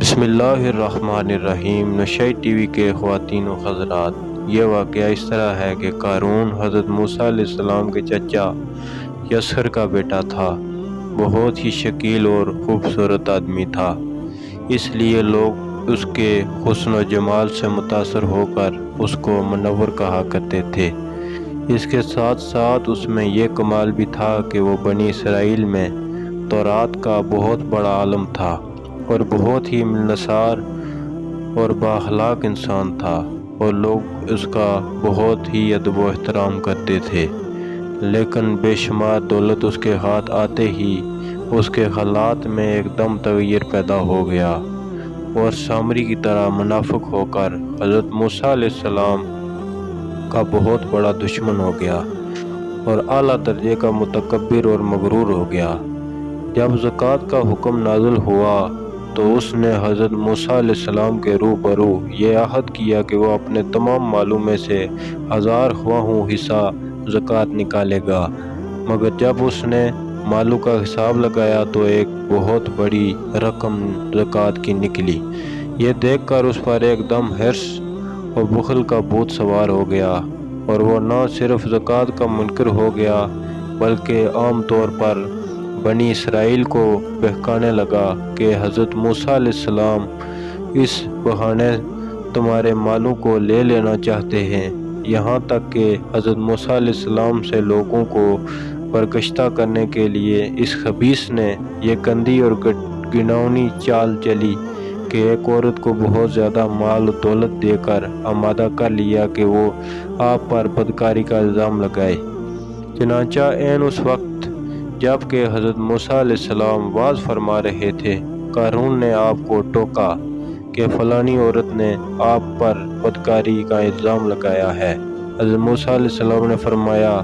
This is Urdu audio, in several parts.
بسم اللہ الرحمن الرحیم۔ نشئی ٹی وی کے خواتین و حضرات، یہ واقعہ اس طرح ہے کہ قارون حضرت موسیٰ علیہ السلام کے چچا یسخر کا بیٹا تھا۔ بہت ہی شکیل اور خوبصورت آدمی تھا، اس لیے لوگ اس کے حسن و جمال سے متاثر ہو کر اس کو منور کہا کرتے تھے۔ اس کے ساتھ ساتھ اس میں یہ کمال بھی تھا کہ وہ بنی اسرائیل میں تورات کا بہت بڑا عالم تھا اور بہت ہی ملنسار اور بااخلاق انسان تھا، اور لوگ اس کا بہت ہی ادب و احترام کرتے تھے۔ لیکن بے شمار دولت اس کے ہاتھ آتے ہی اس کے حالات میں ایک دم تغیر پیدا ہو گیا اور سامری کی طرح منافق ہو کر حضرت موسیٰ علیہ السلام کا بہت بڑا دشمن ہو گیا اور اعلیٰ درجے کا متکبر اور مغرور ہو گیا۔ جب زکوٰۃ کا حکم نازل ہوا تو اس نے حضرت موسیٰ علیہ السلام کے روبرو یہ عہد کیا کہ وہ اپنے تمام مالوں میں سے 1000 خواہوں حصہ زکوٰۃ نکالے گا، مگر جب اس نے مالوں کا حساب لگایا تو ایک بہت بڑی رقم زکوٰۃ کی نکلی۔ یہ دیکھ کر اس پر ایک دم حرص اور بخل کا بھوت سوار ہو گیا، اور وہ نہ صرف زکوٰۃ کا منکر ہو گیا بلکہ عام طور پر بنی اسرائیل کو بہکانے لگا کہ حضرت موسیٰ علیہ السلام اس بہانے تمہارے مالوں کو لے لینا چاہتے ہیں، یہاں تک کہ حضرت موسیٰ علیہ السلام سے لوگوں کو برگشتہ کرنے کے لیے اس خبیث نے یہ گندی اور گھناؤنی چال چلی کہ ایک عورت کو بہت زیادہ مال و دولت دے کر آمادہ کر لیا کہ وہ آپ پر بدکاری کا الزام لگائے۔ چنانچہ عین اس وقت جب کہ حضرت موسیٰ علیہ السلام وعظ فرما رہے تھے، قارون نے آپ کو ٹوکا کہ فلانی عورت نے آپ پر بدکاری کا الزام لگایا ہے۔ حضرت موسیٰ علیہ السلام نے فرمایا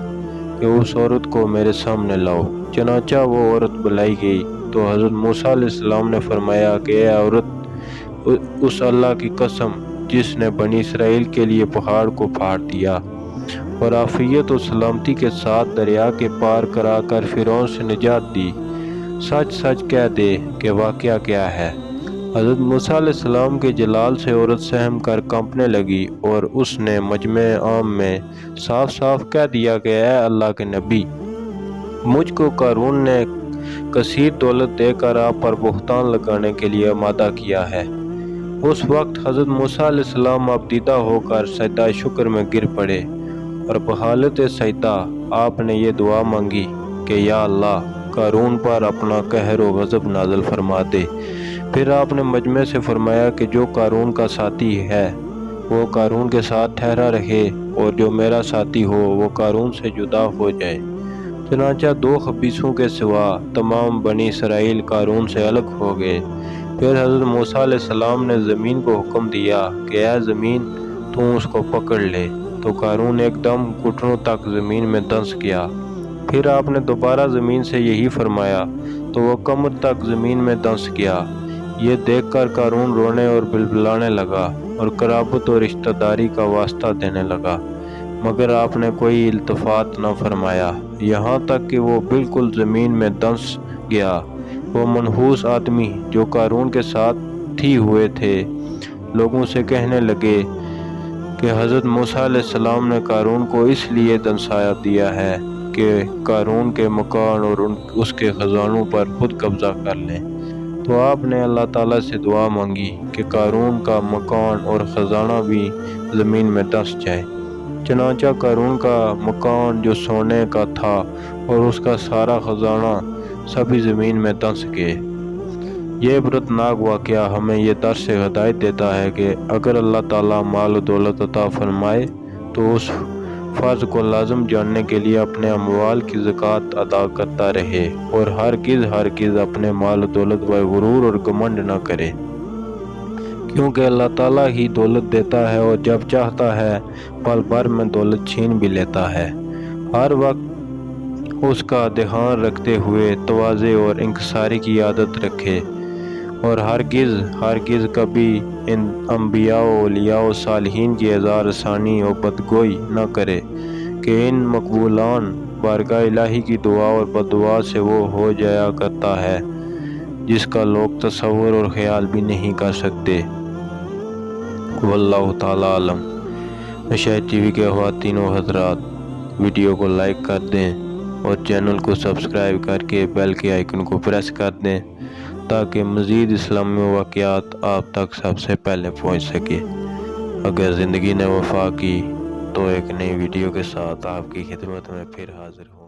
کہ اس عورت کو میرے سامنے لاؤ۔ چنانچہ وہ عورت بلائی گئی تو حضرت موسیٰ علیہ السلام نے فرمایا کہ اے عورت، اس اللہ کی قسم جس نے بنی اسرائیل کے لیے پہاڑ کو پھاڑ دیا اور عافیت و سلامتی کے ساتھ دریا کے پار کرا کر فرعون سے نجات دی، سچ سچ کہہ دے کہ واقعہ کیا ہے۔ حضرت موسیٰ علیہ السلام کے جلال سے عورت سہم کر کانپنے لگی اور اس نے مجمع عام میں صاف صاف کہہ دیا کہ اے اللہ کے نبی، مجھ کو قارون نے کثیر دولت دے کر آپ پر بہتان لگانے کے لیے آمادہ کیا ہے۔ اس وقت حضرت موسیٰ علیہ السلام ابدیدہ ہو کر سجدہ شکر میں گر پڑے، اور بحالت سجدہ آپ نے یہ دعا مانگی کہ یا اللہ، قارون پر اپنا قہر و غضب نازل فرما دے۔ پھر آپ نے مجمع سے فرمایا کہ جو قارون کا ساتھی ہے وہ قارون کے ساتھ ٹھہرا رہے، اور جو میرا ساتھی ہو وہ قارون سے جدا ہو جائے۔ چنانچہ 2 خبیثوں کے سوا تمام بنی اسرائیل قارون سے الگ ہو گئے۔ پھر حضرت موسیٰ علیہ السلام نے زمین کو حکم دیا کہ اے زمین، تو اس کو پکڑ لے، تو قارون ایک دم گھٹنوں تک زمین میں دنس گیا۔ پھر آپ نے دوبارہ زمین سے یہی فرمایا تو وہ کمر تک زمین میں دنس گیا۔ یہ دیکھ کر قارون رونے اور بلبلانے لگا اور قرابت اور رشتہ داری کا واسطہ دینے لگا، مگر آپ نے کوئی التفات نہ فرمایا، یہاں تک کہ وہ بالکل زمین میں دنس گیا۔ وہ منحوس آدمی جو قارون کے ساتھ ہی ہوئے تھے لوگوں سے کہنے لگے کہ حضرت موسیٰ علیہ السلام نے قارون کو اس لیے دنسایا دیا ہے کہ قارون کے مکان اور اس کے خزانوں پر خود قبضہ کر لیں۔ تو آپ نے اللہ تعالیٰ سے دعا مانگی کہ قارون کا مکان اور خزانہ بھی زمین میں دنس جائے۔ چنانچہ قارون کا مکان جو سونے کا تھا اور اس کا سارا خزانہ سبھی زمین میں دنس گئے۔ یہ عبرتناک واقعہ ہمیں یہ درس ہدایت دیتا ہے کہ اگر اللہ تعالیٰ مال و دولت عطا فرمائے تو اس فرض کو لازم جاننے کے لیے اپنے اموال کی زکوٰۃ ادا کرتا رہے، اور ہرگز اپنے مال و دولت پر غرور اور گھمنڈ نہ کرے، کیونکہ اللہ تعالیٰ ہی دولت دیتا ہے اور جب چاہتا ہے پل بھر میں دولت چھین بھی لیتا ہے۔ ہر وقت اس کا دھیان رکھتے ہوئے تواضع اور انکساری کی عادت رکھے، اور ہرگز کبھی ان انبیاء و اولیاء و صالحین کی اعزاز رسانی و بدگوئی نہ کرے کہ ان مقبولان بارگاہ الہی کی دعا اور بددعا سے وہ ہو جایا کرتا ہے جس کا لوگ تصور اور خیال بھی نہیں کر سکتے۔ واللہ تعالی عالم۔ نشائط ٹی وی کے خواتین و حضرات، ویڈیو کو لائک کر دیں اور چینل کو سبسکرائب کر کے بیل کے آئیکن کو پریس کر دیں تاکہ مزید اسلامی واقعات آپ تک سب سے پہلے پہنچ سکے۔ اگر زندگی نے وفا کی تو ایک نئی ویڈیو کے ساتھ آپ کی خدمت میں پھر حاضر ہوں۔